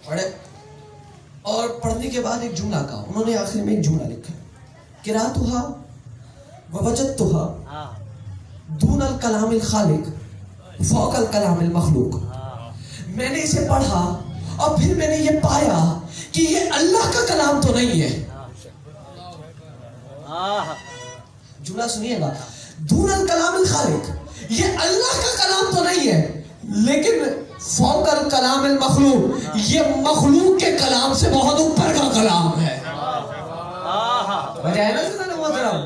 پڑھے اور پڑھنے کے بعد ایک جملہ کہا. انہوں نے آخر میں ایک جملہ لکھا قرأتها ووجدتها دون الکلام الخالق فوق الکلام المخلوق. میں نے اسے پڑھا اور پھر میں نے یہ پایا کہ یہ اللہ کا کلام تو نہیں ہے. جملہ سنیے گا, دون الکلام الخالق, یہ اللہ کا کلام تو نہیں ہے لیکن فوق الکلام المخلوق, یہ مخلوق کے کلام سے بہت اوپر کا کلام ہے. وجہ ہے نا سننے محترم.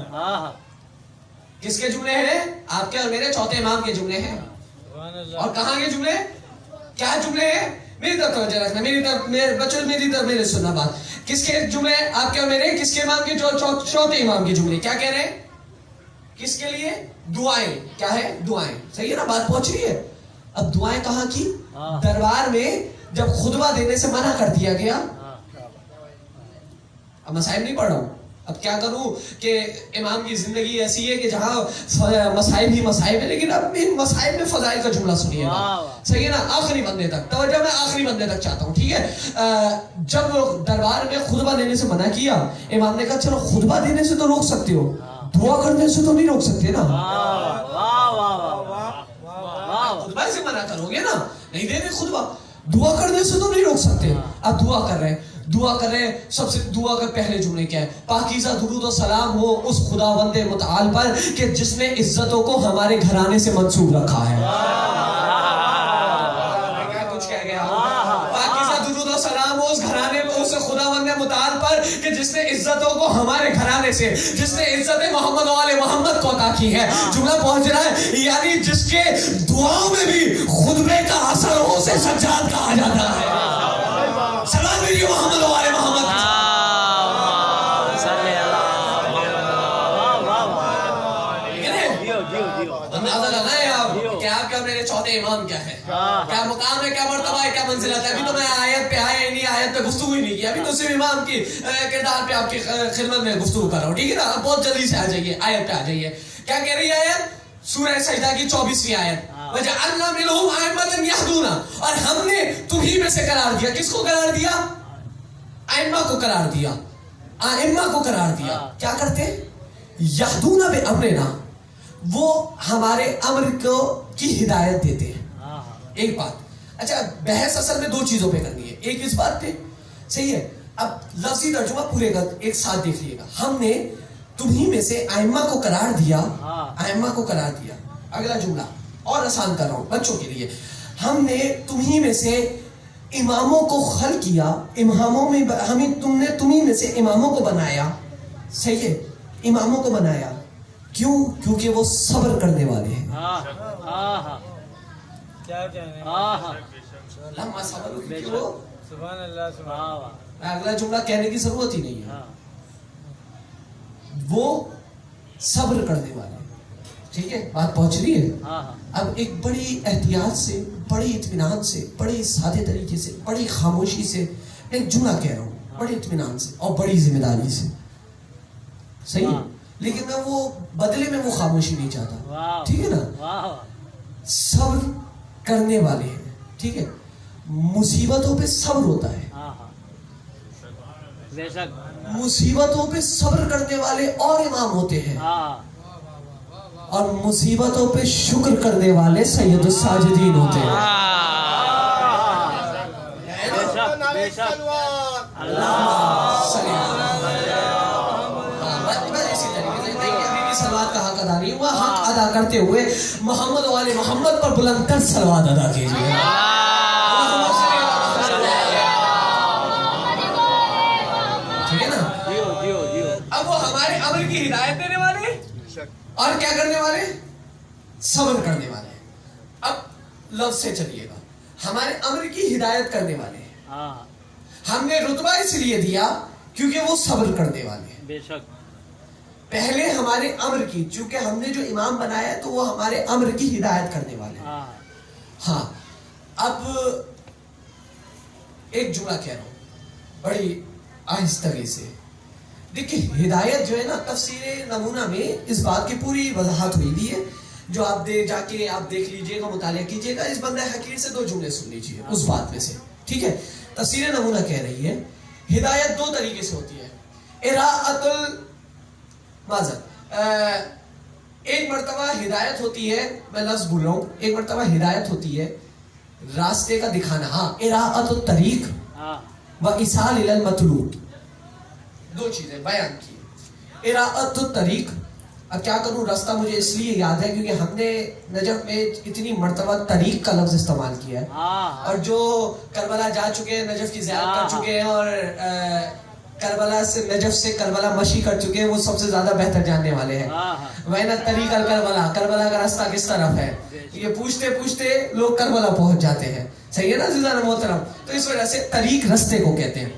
کس کے جملے ہیں؟ آپ کے اور میرے چوتھے امام کے جملے ہیں. اور کہاں کے جملے؟ کیا جملے ہیں؟ میری طرف توجہ رکھنا, میری طرف بچوں میری طرف میرے سننا بات. کس کے جملے ہیں آپ کے اور میرے؟ کس کے امام کے؟ چوتھے امام کے جملے. کیا کہہ رہے ہیں؟ کس کے لیے؟ دعائیں. کیا ہے؟ دعائیں. صحیح ہے نا, بات پہنچ رہی ہے. اب دعائیں کہاں کی؟ دربار میں جب خطبہ دینے سے منع کر دیا گیا. اب مصائب نہیں پڑھ رہا ہوں, اب کیا کروں کہ امام کی زندگی ایسی ہے کہ جہاں مصائب ہی مصائب ہے, لیکن اب ان مصائب میں فضائل کا جملہ سنیے گا. صحیح ہے نا, آخری بندے تک توجہ, میں آخری بندے تک چاہتا ہوں. ٹھیک ہے, جب دربار میں خطبہ دینے سے منع کیا, امام نے کہا چلو خطبہ دینے سے تو روک سکتے ہو, دعا کرنے سے تو نہیں روک سکتے نا. خطبہ سے منع کرو گے نا, نہیں دے رہے خطبہ, دعا کرنے سے تو نہیں روک سکتے. اب دعا کر رہے ہیں, دعا کر رہے ہیں. سب سے دعا کا پہلے جملے کیا ہے؟ پاکیزہ درود و سلام ہو اس خداوند متعال پر کہ جس نے عزتوں کو ہمارے گھرانے سے منسوب رکھا ہے. کچھ کہہ گیا. پاکیزہ درود و سلام ہو اس گھرانے اس خداوند متعال پر کہ جس نے عزتوں کو ہمارے گھرانے سے, جس نے عزت محمد وال محمد کو عطا کی ہے. جملہ پہنچ رہا ہے, یعنی جس کے دعاؤں میں بھی خطبے کا اثر ہو اسے سجاد کہا جاتا ہے. سلام علیکم محمد وال محمد. اندازہ لگائیں آپ کہ آپ کا میرے چوتھے امام کیا ہے, کیا مقام ہے, کیا مرتبہ ہے, کیا منزلت ہے. ابھی تو میں آیت پہ آیا ہی نہیں, آیت پہ گفتگو ہی نہیں کی, ابھی تو صرف امام کی کردار پہ آپ کی خدمت میں گفتگو کر رہا ہوں. ٹھیک ہے نا, بہت جلدی سے آ جائیے, آیت پہ آ جائیے. کیا کہہ رہی ہے آیت؟ سورہ سجدہ کی 24ویں آیت, وَجَعَلْنَا مِنْهُمْ أَئِمَّةً يَهْدُونَ, اور ہم نے تمہیں میں سے قرار دیا. کس کو قرار دیا؟ ائمہ کو قرار دیا, ائمہ کو قرار دیا. کیا کرتے؟ یہدون بامرنا, وہ ہمارے امر کو کی ہدایت دیتے ہیں. ایک بات. اچھا, بحث اصل میں دو چیزوں پہ کرنی ہے, ایک اس بات پہ, صحیح ہے. اب لفظی ترجمہ پورے کا ایک ساتھ دیکھ لیے گا. ہم نے تمہیں میں سے ائمہ کو قرار دیا, ائمہ کو قرار دیا. اگلا جملہ اور آسان کر رہا ہوں بچوں کے لیے. ہم نے تمہیں میں سے اماموں کو خلق کیا, اماموں میں تمہیں میں سے اماموں کو بنایا. صحیح ہے, اماموں کو بنایا. کیوں؟ کیونکہ وہ صبر کرنے والے ہیں. لما صبر, سبحان اللہ, سبحان اللہ. اگلا جملہ کہنے کی ضرورت ہی نہیں ہے. وہ صبر کرنے والے. ٹھیک ہے, بات پہنچ رہی ہے. اب ایک بڑی احتیاط سے, بڑی اطمینان سے, بڑی سادے طریقے سے, بڑی خاموشی سے ایک جملہ کہہ رہا ہوں, بڑے اطمینان سے اور بڑی ذمہ داری سے. صحیح ہے, لیکن میں وہ بدلے میں وہ خاموشی نہیں چاہتا. ٹھیک ہے نا, صبر کرنے والے ہیں. ٹھیک ہے, مصیبتوں پہ صبر ہوتا ہے. مصیبتوں پہ صبر کرنے والے اور امام ہوتے ہیں, اور مصیبتوں پہ شکر کرنے والے سید الساجدین ہوتے ہیں. سلوات کا حق ادا نہیں ہوا, حق ادا کرتے ہوئے محمد والے محمد پر بلند تر سلوات ادا کیجیے. ٹھیک ہے نا. اب وہ ہمارے امر کی ہدایت دینے والے اور کیا کرنے والے؟ صبر کرنے والے. اب لفظ سے چلیے گا, ہمارے امر کی ہدایت کرنے والے ہیں. ہم نے رتبہ اس لیے دیا کیونکہ وہ صبر کرنے والے ہیں. بے شک. پہلے ہمارے امر کی, چونکہ ہم نے جو امام بنایا ہے تو وہ ہمارے امر کی ہدایت کرنے والے ہیں. ہاں, اب ایک جملہ کہہ رہا ہوں بڑی آہستگی سے. دیکھیں, ہدایت جو ہے نا, تفسیر نمونہ میں اس بات کی پوری وضاحت ہوئی بھی ہے, جو آپ جا کے آپ دیکھ لیجئے گا, مطالعہ کیجئے گا. اس بندہ حقیر سے 2 جملے سن لیجئے اس بات میں سے. ٹھیک ہے, تفسیر نمونہ کہہ رہی ہے ہدایت دو طریقے سے ہوتی ہے. ایک مرتبہ ہدایت ہوتی ہے, میں لفظ بول رہا ہوں, ایک مرتبہ ہدایت ہوتی ہے راستے کا دکھانا. ہاں, اراءۃ الطریق و ایصال الی المطلوب, دو چیزیں بیان کی. اراءۃ الطریق, اب کیا کروں, راستہ مجھے اس لیے یاد ہے کیونکہ ہم نے نجف میں اتنی مرتبہ طریق کا لفظ استعمال کیا ہے, اور جو کربلا جا چکے ہیں, نجف کی زیارت کر چکے ہیں, اور کربلا سے نجف سے کربلا مشی کر چکے ہیں, وہ سب سے زیادہ بہتر جاننے والے ہیں. وَإِنَ الطَّرِيقَ الْكَرْبَلَا, کربلا کا راستہ کس طرف ہے, یہ پوچھتے پوچھتے لوگ کربلا پہنچ جاتے ہیں. صحیح ہے نا عزیزان محترم؟ تو اس وجہ سے طریق رستے کو کہتے ہیں.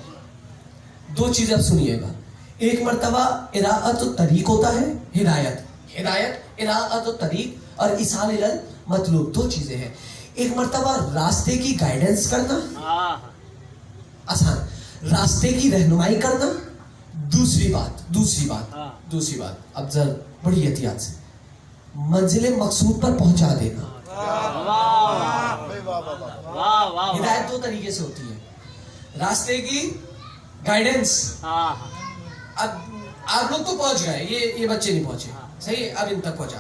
دو چیزیں اب سنیے گا. ایک مرتبہ اراءۃ الطریق ہوتا ہے ہدایت, ہدایت اراءۃ الطریق اور ایصال الی المطلوب, دو چیزیں ہیں. ایک مرتبہ راستے کی گائیڈنس کرنا, آسان, راستے کی رہنمائی کرنا. دوسری بات اب ذرا بڑی احتیاط سے, منزل مقصود پر پہنچا دینا. ہدایت دو طریقے سے ہوتی ہے, راستے کی گائیڈنس. اب آپ لوگ تو پہنچ گئے, یہ بچے نہیں پہنچے, صحیح, اب ان تک پہنچا.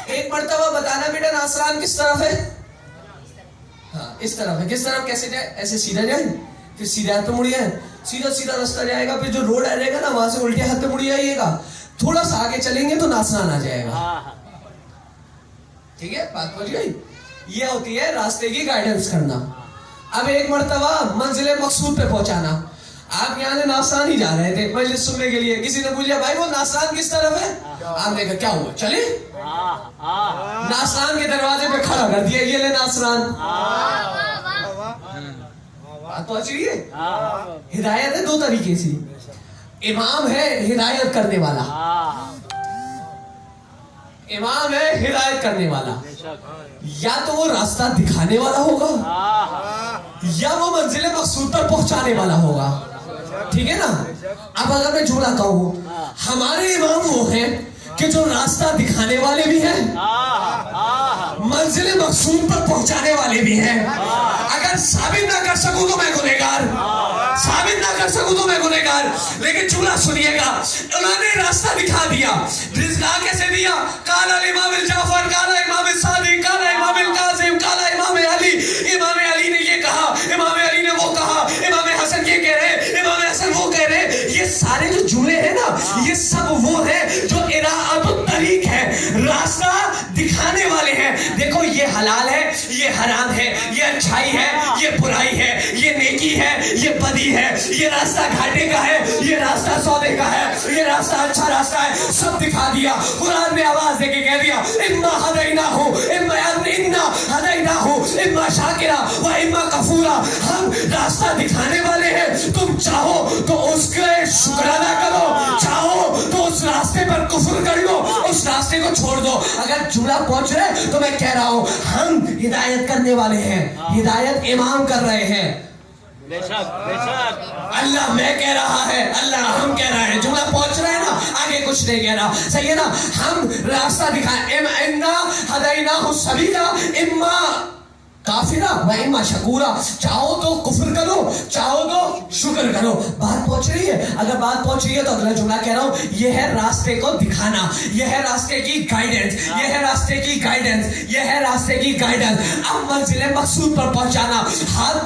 ایک مرتبہ بتانا بیٹا ناصران کس طرف ہے, ہاں اس طرف ہے. کس طرف, کیسے جائے, ایسے سیدھا جائے, پھر سیدھے ہاتھ پہ مڑ جائے, سیدھا راستہ جائے گا, پھر جو روڈ آ جائے گا نا وہاں سے الٹے ہاتھ پہ مڑ جائیے گا, تھوڑا سا آگے چلیں گے تو ناصران آ جائے گا. ٹھیک ہے, بات پہنچ گئی. یہ ہوتی ہے راستے کی گائیڈنس کرنا. اب ایک مرتبہ منزل مقصود پہ پہنچانا. آپ یہاں سے ناصران ہی جا رہے تھے مجلس سننے کے لیے, کسی نے پوچھا بھائی وہ ناصران کس طرف ہے, آپ نے کہا کیا ہوا چلے, ناصران کے دروازے پہ کھڑا کر دیا, یہ لے ناصران. بات تو اچھی ہے. ہدایت ہے دو طریقے سے. امام ہے ہدایت کرنے والا, امام ہے ہدایت کرنے والا, یا تو وہ راستہ دکھانے والا ہوگا یا وہ منزل مقصود پر پہنچانے والا ہوگا. ٹھیک ہے نا. اب اگر میں جملہ کہوں, ہمارے امام وہ ہیں کہ جو راستہ دکھانے والے بھی ہیں, منزل مقصود پر پہنچانے والے بھی ہیں. اگر ثابت نہ کر سکوں تو میں گنہگار, ثابت نہ کر سکوں تو میں گنہگار. لیکن جملہ سنیے گا, انہوں نے راستہ دکھا دیا. رزقا کیسے دیا, قال امام الجعفر, قال امام الصادق, قال امام القاسم, قال امام علی. امام علی نے یہ کہا, امام علی نے وہ کہا, امام حسن یہ کہہ رہے, امام حسن وہ کہہ رہے. یہ سارے جو جملے ہیں نا, یہ سب وہ ہیں جو اراءۃ الطریق ہے, راستہ دکھانے والے ہیں. دیکھو یہ حلال ہے, یہ حرام ہے, یہ اچھائی ہے, یہ برائی ہے, یہ نیکی ہے, یہ بدی ہے, یہ راستہ گھاٹے کا ہے, یہ راستہ سودے کا ہے, یہ راستہ اچھا راستہ ہے, سب دکھا دیا. قرآن نے آواز دے کے کہہ دیا, اما ہدیناہ اما شاکرا و اما کفورا. ہم راستہ دکھانے والے ہیں, تم چاہو تو اس کے شکر ادا کرو, چاہو تو اس راستے پر کفر کر لو, اس راستے کو چھوڑ دو. اگر جملہ پہنچ رہے تو میں کہہ رہا ہوں ہم ہدایت کرنے والے ہیں, ہدایت امام کر رہے ہیں. بے شک اللہ میں کہہ رہا ہے, اللہ ہم کہہ رہے ہیں. جملہ پہنچ رہا ہے نا, آگے کچھ نہیں کہہ رہا. صحیح ہے نا. ہم راستہ دکھائیں, انا ہدیناہ السبیلا اما کافرہ و اما شکورا. چاہو تو کفر کرو, چاہو تو شکر کرو. بات پہنچ رہی ہے؟ اگر بات پہنچ رہی ہے تو اگلا جملہ کہہ رہا ہوں, یہ ہے راستے کو دکھانا, یہ ہے راستے کی گائیڈنس, یہ ہے راستے کی گائیڈنس, یہ ہے راستے کی گائیڈنس. اب منزل مقصود پر پہنچانا, ہاتھ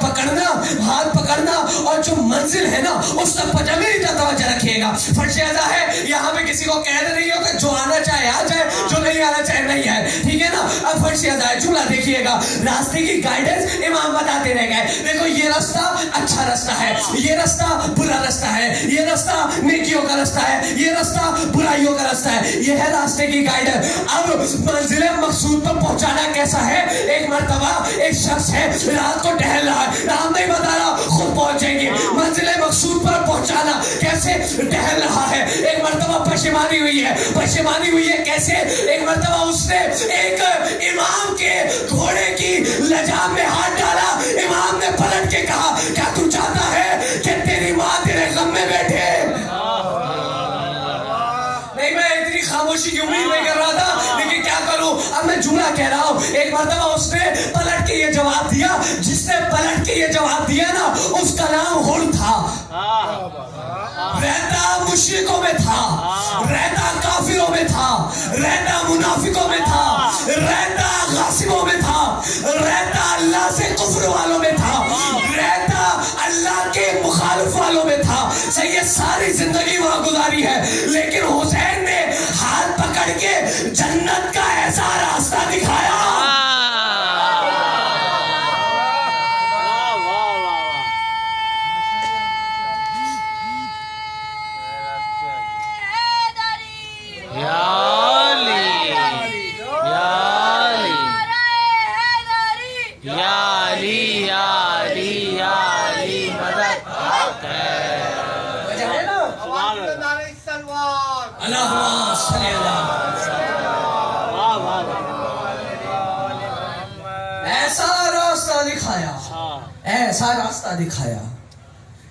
پکڑنا, اور جو منزل ہے نا اس تک پہنچا. میری توجہ رکھیے گا, فرش اعضا ہے, یہاں پہ کسی کو قید نہیں ہوتا, جو آنا چاہے آ جائے, جو نہیں آنا چاہے نہیں آئے. ٹھیک ہے نا. اب فرش اعضا ہے, جملہ دیکھیے گا, راستے گائیڈنس امام بتاتے رہ گئے. دیکھو یہ راستہ اچھا راستہ ہے, یہ راستہ برا راستہ ہے, یہ راستہ نیکیوں کا راستہ ہے, یہ راستہ برائیوں کا راستہ ہے. یہ ہے راستے کی گائیڈنس. اب منزل مقصود پر پہنچانا کیسا ہے؟ ایک مرتبہ ایک شخص ہے, رات کو ٹہل رہا ہے, رات نہیں بتا رہا, خود پہنچیں گے. منزل مقصود پر پہنچانا کیسے؟ ٹہل رہا ہے, ایک مرتبہ پشیمانی ہوئی ہے. کیسے؟ ایک مرتبہ اس نے ایک امام کے گھوڑے کی لجام میں ہاتھ ڈالا. امام نے پلٹ کے کہا, کیا تو چاہتا ہے کہ تیری ماں تیرے غم میں بیٹھے؟ نہیں, میں اتنی خاموشی کی امید نہیں کر رہا تھا, لیکن کیا کروں, اب میں جملہ جملہ کہہ رہا ہوں. ایک مرتبہ اس نے پلٹ کے یہ جواب دیا. جس نے پلٹ کے یہ جواب دیا نا اس کا نام ہر تھا. رہتا مشرکوں میں تھا, رہتا کافروں میں تھا, رہتا منافقوں میں تھا, رہتا غاصبوں میں تھا, رہتا اللہ سے کفر والوں میں تھا, رہتا اللہ کے مخالف والوں میں تھا. یہ ساری زندگی وہاں گزاری ہے. لیکن حسین نے ہاتھ پکڑ کے جنت کا ایسا راستہ دکھایا. ایسا راستہ دکھایا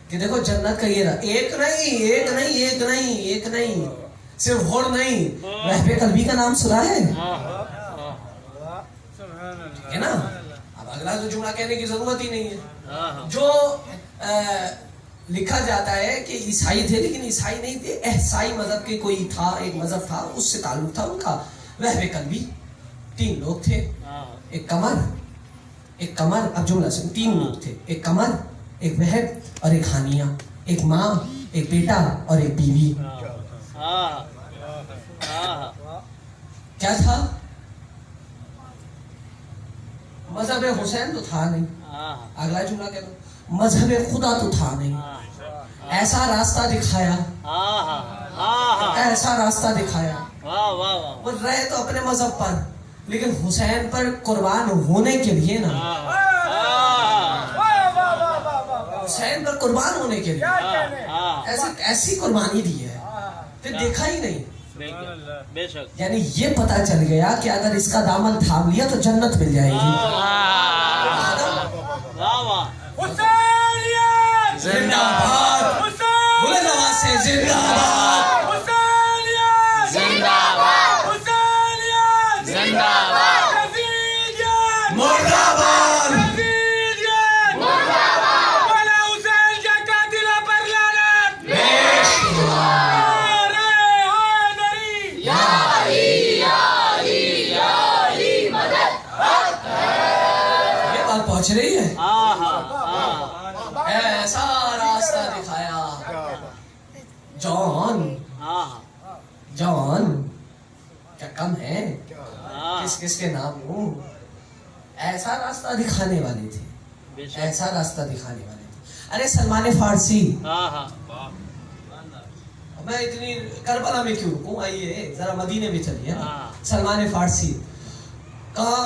کہ دیکھو جنت کا یہ ایک نہیں صرف ہور نہیں, رہبے قلبی کا نام سنا ہے نا. اب اگلا تو جملہ کہنے کی ضرورت ہی نہیں ہے. جو لکھا جاتا ہے کہ عیسائی تھے لیکن عیسائی نہیں تھے, احسائی مذہب کے کوئی تھا, ایک مذہب تھا, اس سے تعلق تھا ان کا. رہبے قلبی 3 لوگ تھے, ایک قمر, اب جملہ سن, 3 لوگ تھے, ایک قمر, ایک وہب اور ایک ہانیہ, ایک ماں, ایک بیٹا اور ایک بیوی. کیا تھا؟ مذہب حسین تو تھا نہیں. اگلا جملہ کہہ دو, مذہب خدا تو تھا نہیں. ایسا راستہ دکھایا, ایسا راستہ دکھایا. وہ رہے تو اپنے مذہب پر لیکن حسین پر قربان ہونے کے لیے نا, حسین پر قربان ہونے کے لیے ایسی قربانی دی ہے پھر دیکھا ہی نہیں. یعنی یہ پتا چل گیا کہ اگر اس کا دامن تھام لیا تو جنت مل جائے گی. زندہ باد, بلند آواز سے زندہ باد, زندہ باد, زندہ باد, مرد آباد, یہ بات پہنچ رہی ہے. ایسا راستہ دکھایا. جان کیا کم ہے, کس کے نام ہوں. ایسا راستہ دکھانے والے تھے, ایسا راستہ دکھانے والے تھے. ارے سلمان فارسی, میں اتنی کربلا میں کیوں رکوں, آئیے ذرا مدینے میں چلیے. سلمان فارسی کہاں,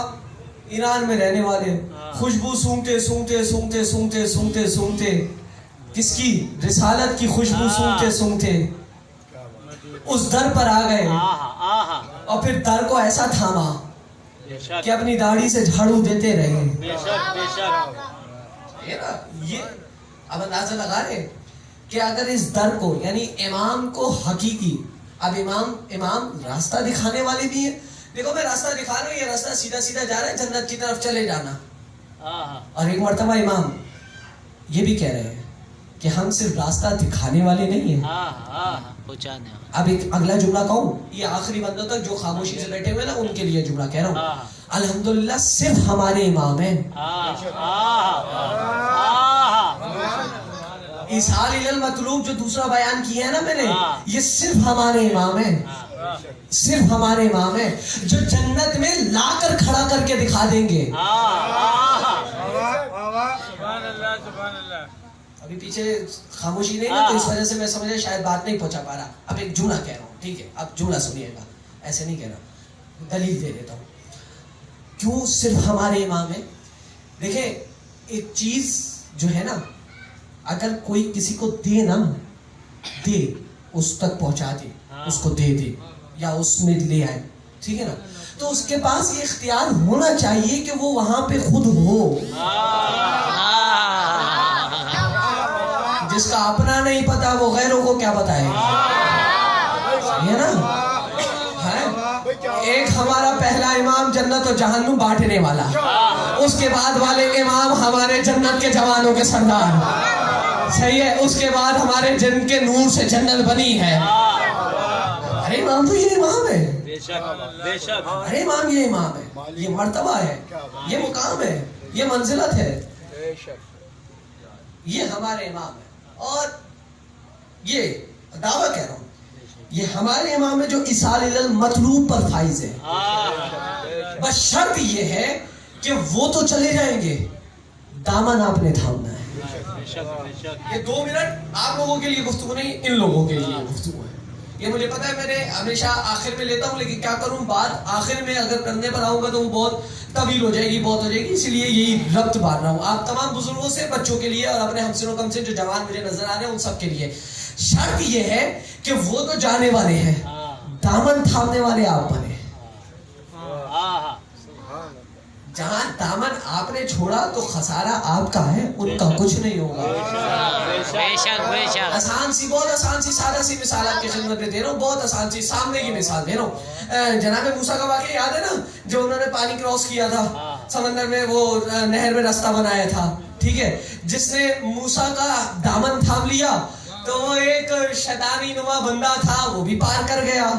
ایران میں رہنے والے, خوشبو سونگتے سونگتے سونگتے سونگتے سونگتے سونگتے, کس کی, رسالت کی خوشبو سونگتے سونگتے اس در پر آ گئے اور پھر در کو ایسا تھاما کہ اپنی داڑھی سے جھاڑو دیتے رہے. یہ اب اندازہ لگا رہے کہ اگر اس در کو یعنی امام کو حقیقی, اب امام راستہ دکھانے والے بھی ہیں. دیکھو میں راستہ دکھا رہا ہوں, یہ راستہ سیدھا سیدھا جا رہا ہے جنت کی طرف چلے جانا. اور ایک مرتبہ امام یہ بھی کہہ رہے ہیں کہ ہم صرف راستہ دکھانے والے نہیں ہیں. اب ایک اگلا جملہ کہوں, یہ آخری بندوں تک جو خاموشی سے بیٹھے ہوئے نا ان کے لیے جملہ کہہ رہا ہوں. الحمدللہ صرف ہمارے امام ہیں. ایصال الی المطلوب جو دوسرا بیان کیا ہے نا میں نے, یہ صرف ہمارے امام ہیں, صرف ہمارے امام ہیں جو جنت میں لا کر کھڑا کر کے دکھا دیں گے. ابھی پیچھے خاموشی نہیں نا, تو اس وجہ سے میں سمجھا شاید بات نہیں پہنچا پا رہا. اب ایک جملہ کہہ رہا ہوں, ٹھیک ہے, اب جملہ سنیے گا, ایسے نہیں کہہ رہا, دلیل دے دیتا ہوں کیوں صرف ہمارے امام ہیں. دیکھیں ایک چیز جو ہے نا, اگر کوئی کسی کو دے نا, دے, اس تک پہنچا دے, اس کو دے دے یا اس میں لے آئے, ٹھیک ہے نا, تو اس کے پاس یہ اختیار ہونا چاہیے کہ وہ وہاں پہ خود ہو. جس کا اپنا نہیں پتا وہ غیروں کو کیا بتائے, ہے نا, ایک ہمارا پہلا امام جنت اور جہنم بانٹنے والا، اس کے بعد والے امام ہمارے جنت کے جوانوں کے سردار، صحیح ہے، اس کے بعد ہمارے جن کے نور سے جنت بنی ہے۔ ارے امام تو یہ امام ہے، ارے امام یہ امام ہے، یہ مرتبہ ہے، یہ مقام ہے، یہ منزلت ہے، یہ ہمارے امام ہے۔ اور یہ دعویٰ کہہ رہا ہوں، یہ ہمارے امام ہے جو ایصال المطلوب پر فائز ہے۔ بس شرط یہ ہے کہ وہ تو چلے جائیں گے، دامن آپ نے تھامنا ہے۔ یہ 2 منٹ آپ لوگوں کے لیے گفتگو نہیں، ان لوگوں کے لیے گفتگو ہے۔ یہ مجھے پتا ہے، میں نے ہمیشہ آخر میں لیتا ہوں، لیکن کیا کروں، بات آخر میں اگر کرنے پر آؤں گا تو وہ بہت طویل ہو جائے گی، بہت ہو جائے گی، اس لیے یہی ربط باندھ رہا ہوں آپ تمام بزرگوں سے، بچوں کے لیے، اور اپنے ہمسن و کم سے جو جوان مجھے نظر آ رہے ہیں ان سب کے لیے۔ شرط یہ ہے کہ وہ تو جانے والے ہیں، دامن تھامنے والے آپ بنے۔ جہاں دامن آپ نے چھوڑا تو خسارہ آپ کا ہے، ان کا کچھ نہیں ہوگا۔ آسان سی، بہت آسان سی، سادہ سی مثال آپ کی خدمت میں دے رہا ہوں، بہت آسان سی، سامنے کی مثال دے رہا ہوں۔ جناب موسیٰ کا واقعہ یاد ہے نا، جو انہوں نے پانی کراس کیا تھا سمندر میں، وہ نہر میں راستہ بنایا تھا، ٹھیک ہے، جس نے موسیٰ کا دامن تھام لیا تو وہ ایک شیطانی نما بندہ تھا، وہ بھی پار کر گیا۔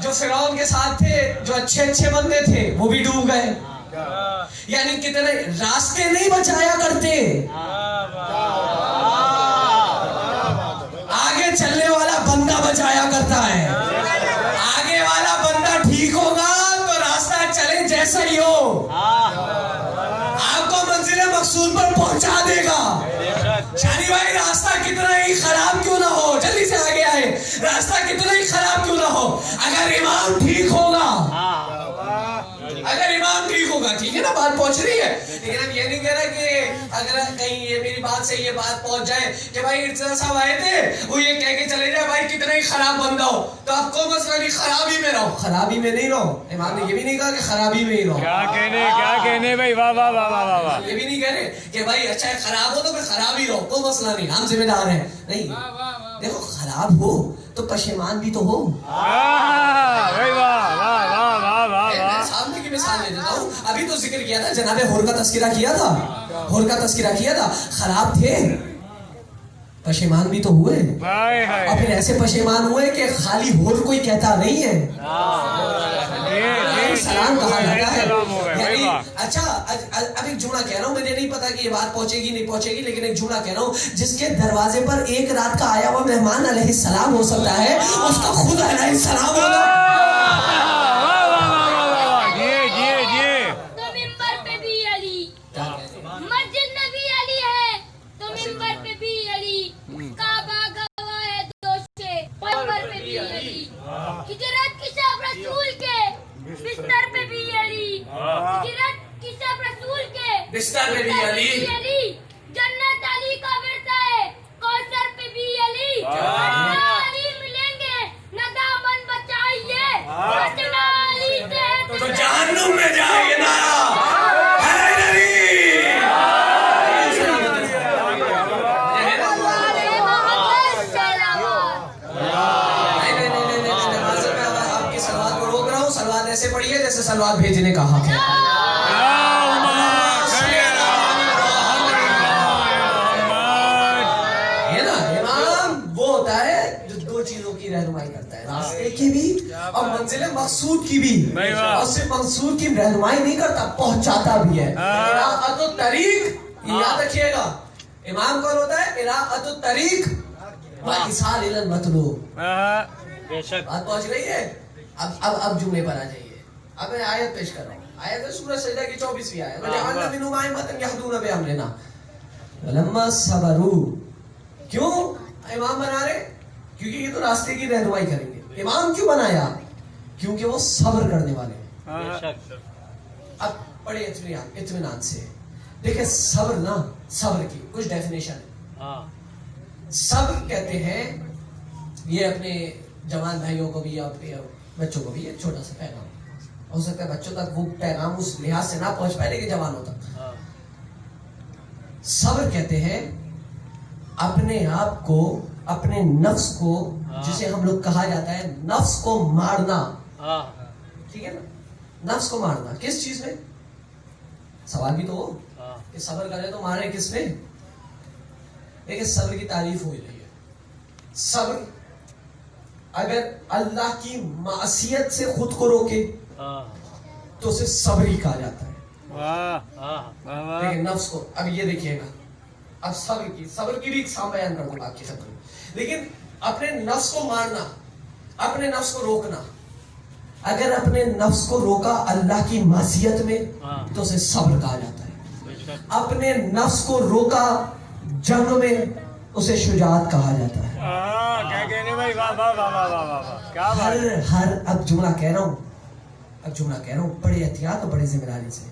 جو فرعون کے ساتھ تھے، جو اچھے اچھے بندے تھے، وہ بھی ڈوب گئے۔ یعنی کتنے راستے نہیں بچایا کرتے، آگے چلنے والا بندہ بچایا کرتا ہے۔ آگے والا بندہ ٹھیک ہوگا تو راستہ چلے جیسا ہی ہو، آپ کو منزل مقصود پر پہنچا دے گا۔ شانی بھائی راستہ کتنا ہی خراب کیوں نہ ہو، جلدی سے آگے آئے، راستہ کتنا ہی خراب کیوں نہ ہو، اگر امام ٹھیک ہوگا، اگر امام ٹھیک ہوگا، ٹھیک ہے نا، بات پہنچ رہی ہے۔ لیکن اب یہ نہیں کہہ رہا کہ اگر کہیں یہ میری بات سے یہ بات پہنچ جائے کہ بھائی ارتضیٰ صاحب آئے تھے، وہ یہ کہہ کے چلے جائے بھائی کتنا ہی خراب بندہ ہو، تو آپ کو مسئلہ نہیں، خرابی میں رہو، خرابی میں نہیں رہو۔ امام نے یہ بھی نہیں کہا کہ خرابی میں ہی رہو، کیا کہنے بھائی، واہ واہ واہ واہ واہ، یہ بھی نہیں کہہ رہے کہ بھائی اچھا خراب ہو تو پھر خراب ہی رہو، کوئی مسئلہ نہیں، ہم ذمہ دار ہیں، نہیں۔ دیکھو خراب ہو تو پشیمان بھی تو ہو۔ سامنے کی مثال لے دیتا ہوں، ابھی تو ذکر کیا تھا، جناب حور کا تذکرہ کیا تھا، حور کا تذکرہ کیا تھا، خراب تھے، پشیمان بھی تو ہوئے، اور پھر ایسے پشیمان ہوئے کہ خالی حور کوئی کہتا نہیں ہے، سلام کہا جاتا ہے۔ یعنی اچھا اب ایک جملہ کہہ رہا ہوں، مجھے نہیں پتا کہ یہ بات پہنچے گی نہیں پہنچے گی، لیکن ایک جملہ کہہ رہا ہوں، جس کے دروازے پر ایک رات کا آیا ہوا مہمان علیہ السلام ہو سکتا ہے، اس کا خود علیہ السلام ہوگا۔ ہجرت کی شب رسول کے بستر پہ بھی علی، ہجرت کی شب رسول کے بستر پہ بھی علی، جنت علی کا ورثہ ہے، کوثر پہ بھی علی، علی ملیں گے نہ دامن بچائیے، بچنا علی سے تو جہنم میں جائیں گے نا۔ ایسے پڑھیے جیسے سلوات بھیجنے کا حق ہے۔ یہ نا امام وہ ہوتا ہے جو 2 چیزوں کی رہنمائی کرتا ہے، راستے کی بھی اور منزل مقصود کی بھی، اور صرف مقصود کی رہنمائی نہیں کرتا، پہنچاتا بھی ہے۔ اراءۃ الطریق، یاد رکھیے گا، امام کون ہوتا ہے؟ اراءۃ الطریق و ایصال الی المطلوب۔ بات پہنچ رہی ہے؟ اب جملے پر آ جائیے، اب میں آیت پیش کر رہا ہوں، آیت ہے سورہ سجدہ کی 24ویں آیت، وَجَعَلْنَا مِنْهُمْ أَئِمَّةً يَهْدُونَ بِأَمْرِنَا وَلَمَّا صَبَرُوا۔ کیوں امام بنا رہے؟ کیونکہ یہ تو راستے کی رہنمائی کریں گے۔ امام کیوں بنایا؟ کیونکہ وہ صبر کرنے والے ہیں۔ اب بڑے اطمینان سے دیکھیں، صبر نا، صبر کی کچھ ڈیفینیشن ہے۔ صبر کہتے ہیں، یہ اپنے جوان بھائیوں کو بھی، اپنے بچوں کو بھی، ایک چھوٹا سا پیغام ہو سکتا ہے بچوں تک وہ پیغام اس لحاظ سے نہ پہنچ پائے لیکن جوانوں تک۔ صبر کہتے ہیں اپنے آپ کو اپنے نفس کو, جسے ہم لوگ کہا جاتا ہے نفس کو مارنا, ٹھیک ہے نا, نفس کو مارنا کس چیز میں؟ سوال بھی تو ہو کہ صبر کرے تو مارے کس میں؟ لیکن صبر کی تعریف ہو رہی ہے. صبر اگر اللہ کی معصیت سے خود کو روکے تو اسے صبر ہی کہا جاتا ہے. لیکن نفس کو, اب یہ دیکھیے گا, اب صبر کی بھی اقسام بیان کر دوں گا آپ کی خدمت میں. لیکن اپنے نفس کو مارنا, اپنے نفس کو روکنا, اگر اپنے نفس کو روکا اللہ کی معصیت میں تو اسے صبر کہا جاتا ہے. اپنے نفس کو روکا جنگ میں اسے شجاعت کہا جاتا ہے. ہر اب جملہ کہہ رہا ہوں بڑے احتیاط اور بڑے ذمہ داری سے.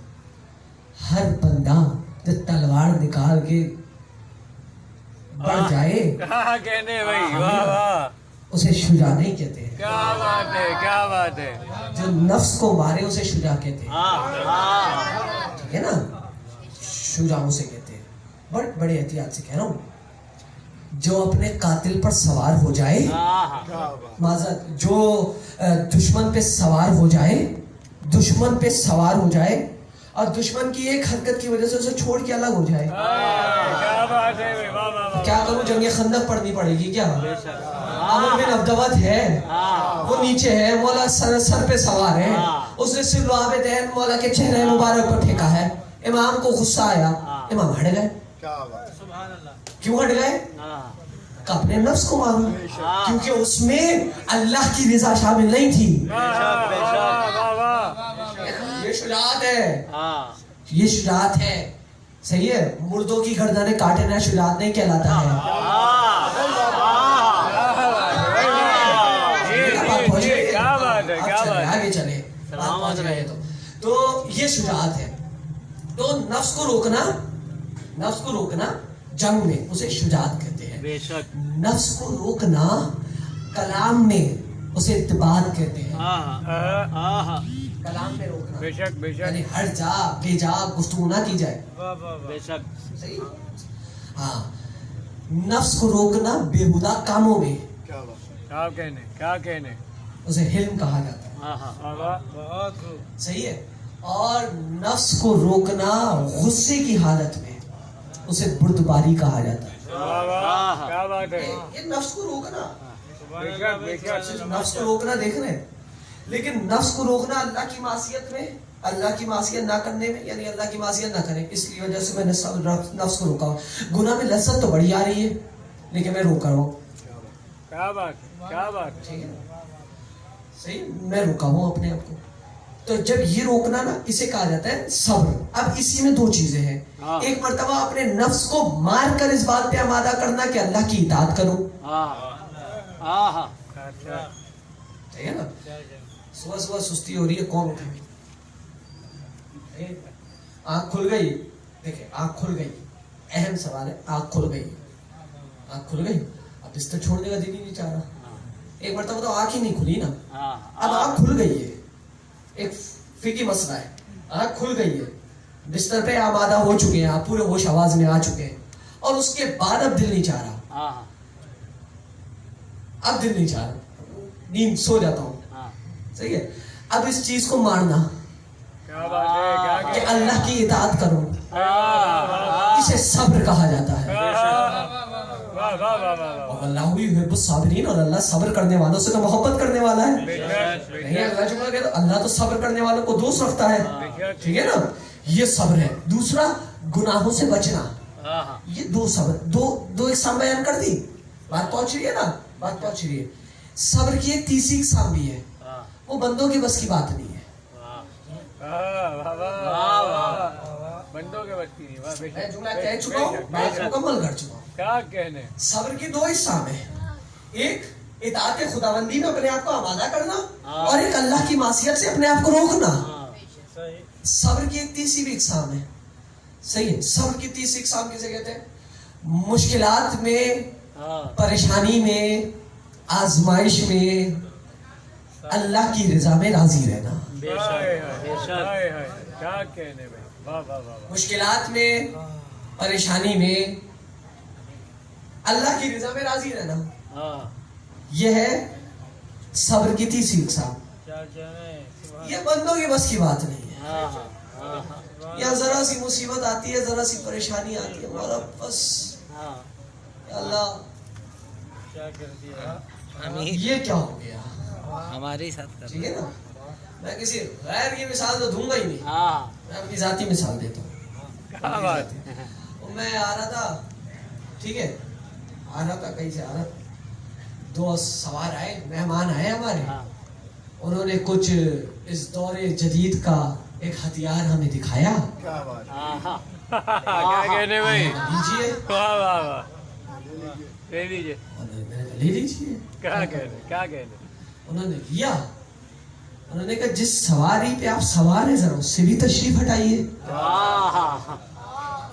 ہر بندہ جو تلوار نکال کے بڑھ جائے اسے شجاع نہیں کہتے ہیں. کیا بات ہے. جو نفس کو مارے اسے شجاع کہتے ہیں, ٹھیک ہے نا, شجاع اسے کہتے ہیں. بڑے احتیاط سے کہہ رہا ہوں, جو اپنے قاتل پر سوار ہو جائے, معذرت, جو دشمن پہ سوار ہو جائے اور دشمن کی ایک حرکت کی وجہ سے اسے چھوڑ کے الگ ہو جائے. کیا کروں, جنگ خندق پڑھنی پڑے گی کیا؟ عامر بن عبدود ہے, وہ نیچے ہے, مولا سر پہ سوار ہے, اس نے صرف لعاب دہن مولا کے چہرے مبارک پر پھینکا ہے. امام کو غصہ آیا, امام ہٹ گئے. کیوں ہٹ گئے؟ اپنے نفس کو مارا, کیونکہ اس میں اللہ کی رضا شامل نہیں تھی. یہ شجاعت ہے, یہ شجاعت ہے. صحیح ہے, مردوں کی گردنیں کاٹنا شجاعت نہیں کہلاتا ہے. آگے چلے تو یہ شجاعت ہے. تو نفس کو روکنا جنگ میں اسے شجاعت کہتے ہیں. نفس کو روکنا کلام میں اسے اتباعت کہتے ہیں. کلام میں روکنا, بے شک یعنی ہر جا بے جا گفتگو نہ کی جائے. صحیح, ہاں. نفس کو روکنا بےہودہ کاموں میں کیا کہنے اسے حلم کہا جاتا ہے. صحیح ہے. اور نفس کو روکنا غصے کی حالت میں اسے بردباری کہا جاتا ہے. کیا بات ہے. یہ نفس کو روکنا, نفس کو روکنا دیکھ رہے ہیں. لیکن نفس کو روکنا اللہ کی معصیت میں, اللہ کی معصیت نہ کرنے میں, یعنی اللہ کی معصیت نہ کریں, اس کی وجہ سے میں نے نفس کو روکا. گناہ میں لذت تو بڑی آ رہی ہے لیکن میں روکا رہا ہوں. کیا بات. ٹھیک ہے, صحیح, میں روکا ہوں اپنے آپ کو. تو جب یہ روکنا نا اسے کہا جاتا ہے صبر. اب اسی میں دو چیزیں ہیں. ایک مرتبہ اپنے نفس کو مار کر اس بات پہ آمادہ کرنا کہ اللہ کی اطاعت کروں. ٹھیک ہے نا. صبح سستی ہو رہی ہے, کون اٹھے؟ آنکھ کھل گئی, دیکھیں آنکھ کھل گئی, اہم سوال ہے, آنکھ کھل گئی, اب بستر چھوڑنے کا دل ہی نہیں چاہ رہا. ایک مرتبہ تو آنکھ ہی نہیں کھلی نا, اب آنکھ کھل گئی ہے, ایک فقہی مسئلہ ہے, آنکھ کھل گئی ہے, بستر پہ آمادہ ہو چکے ہیں, آپ پورے ہوش آواز میں آ چکے ہیں, اور اس کے بعد اب دل نہیں چاہ رہا, اب دل نہیں چاہ رہا, نیند سو جاتا ہوں. صحیح ہے. اب اس چیز کو مارنا کہ اللہ کی اطاعت کروں, اسے صبر کہا جاتا ہے. اللہ یحب الصابرین, اور اللہ صبر کرنے والوں سے تو محبت کرنے والا ہے. نہیں, اللہ جملہ کہتا اللہ تو صبر کرنے والوں کو دوست رکھتا ہے. ٹھیک ہے نا, یہ صبر ہے. دوسرا گناہوں سے بچنا, یہ دو صبر, دو اقسام بیان کر دی. بات پہنچ رہی ہے نا, بات پہنچ رہی ہے. صبر کی ایک تیسری اقسام بھی ہے, وہ بندوں کی بس کی بات نہیں ہے. بندوں کے بس کی نہیں. میں جملہ کہہ چکا ہوں, میں مکمل کر چکا ہوں. کیا کہنے. صبر کی دو اقسام ہیں, ایک اطاعت خداوندی میں اپنے آپ کو آمادہ کرنا, اور ایک اللہ کی معصیت سے اپنے آپ کو روکنا. صبر کی ایک تیسری بھی اقسام ہے. صحیح ہے. صبر کی تیسری اقسام کسے کہتے ہیں؟ مشکلات میں, پریشانی میں, آزمائش میں اللہ کی رضا میں راضی رہنا. کیا کہنے بھائی. مشکلات میں, پریشانی میں اللہ کی رضا میں راضی رہنا، ہاں یہ ہے صبر کی تیسری اقسام. یہ بندوں کی بس کی بات نہیں ہے. یا ذرا سی مصیبت آتی ہے، ذرا سی پریشانی آتی ہے، مولا بس یا اللہ کیا کر دیا. یہ کیا ہو گیا. ہمارے ساتھ کر ٹھیک ہے نا، میں کسی غیر کی مثال تو دوں گا ہی نہیں، میں اپنی ذاتی مثال دیتا ہوں. کیا بات ہے. میں آ رہا تھا، ٹھیک ہے، آ رہا تھا کہیں سے آ رہا، دو سوار آئے، مہمان آئے ہمارے. انہوں نے کچھ اس دور جدید کا ایک ہتھیار ہمیں دکھایا. کیا بات. کیا کہنے بھائی. لیجیے. واہ واہ واہ. لے لیجیے. لے لیجیے. کیا کہنے، کیا کہنے. انہوں نے لیا. انہوں نے کہا جس سواری پہ آپ سوار ہیں ذرا اس سے بھی تشریف ہٹائیے.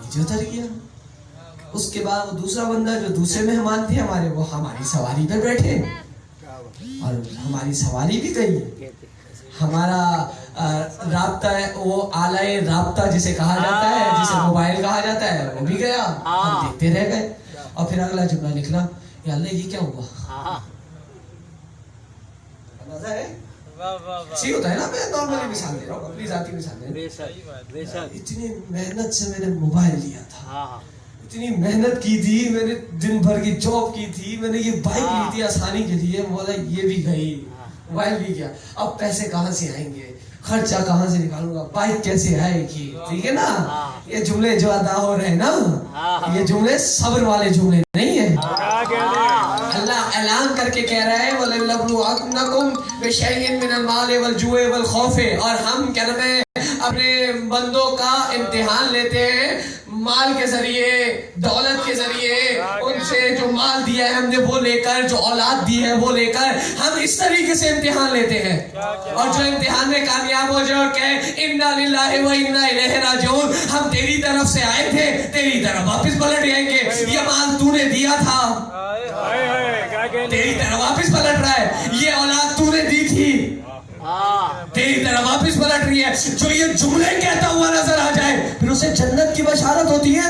نیچے اتر گیا. اس کے بعد وہ دوسرا بندہ جو دوسرے مہمان تھے ہمارے، وہ ہماری سواری پہ بیٹھے اور ہماری سواری بھی گئی. ہمارا رابطہ ہے، وہ آلائے رابطہ جسے کہا جاتا ہے، جسے موبائل کہا جاتا ہے، وہ بھی گیا. ہم دیکھتے رہ گئے. اور پھر اگلا جملہ نکلا، یا اللہ یہ کیا ہوا. اندازہ ہے اچھی ہوتا ہے نا. میں نارملی مثال دے رہا ہوں، اپنی ذاتی مثال دے رہا ہوں. اتنی محنت سے میں نے موبائل لیا تھا، اتنی محنت کی تھی، میں نے دن بھر کی جاب کی تھی، میں نے یہ بائک لی تھی آسانی کے لیے. مولا یہ بھی گئی، موبائل بھی گیا. اب پیسے کہاں سے آئیں گے، خرچہ کہاں سے نکالوں گا، بائک کیسے آئے گی. ٹھیک ہے نا. یہ جملے جو ادا ہو رہے ہیں نا، یہ جملے صبر والے جملے نہیں ہیں. اللہ اعلان کر کے کہہ رہا ہے وَلَنَبْلُوَنَّكُمْ بِشَيْءٍ مِّنَ الْمَالِ وَالْجُوعِ وَالْخَوْفِ. اور ہم کیا نام ہے اپنے بندوں کا امتحان لیتے ہیں مال کے ذریعے، دولت کے ذریعے. ان سے جو مال دیا ہے ہم نے وہ لے کر، جو اولاد دی ہے وہ لے کر، ہم اس طریقے سے امتحان لیتے ہیں. اور جو امتحان میں کامیاب ہو جائے اور کہے اِنَّا لِلَّهِ وَإِنَّا إِلَيْهِ رَاجِعُونَ، ہم تیری طرف سے آئے تھے، تیری طرف واپس پلٹ جائیں گے. یہ مال تو نے دیا تھا، تیری طرف واپس پلٹ رہا ہے. یہ اولاد تو نے دی تھی، تیری طرف واپس پلٹ رہی ہے. جو یہ جملے کہتا ہوا نظر آ جائے پھر اسے جنت کی بشارت ہوتی ہے.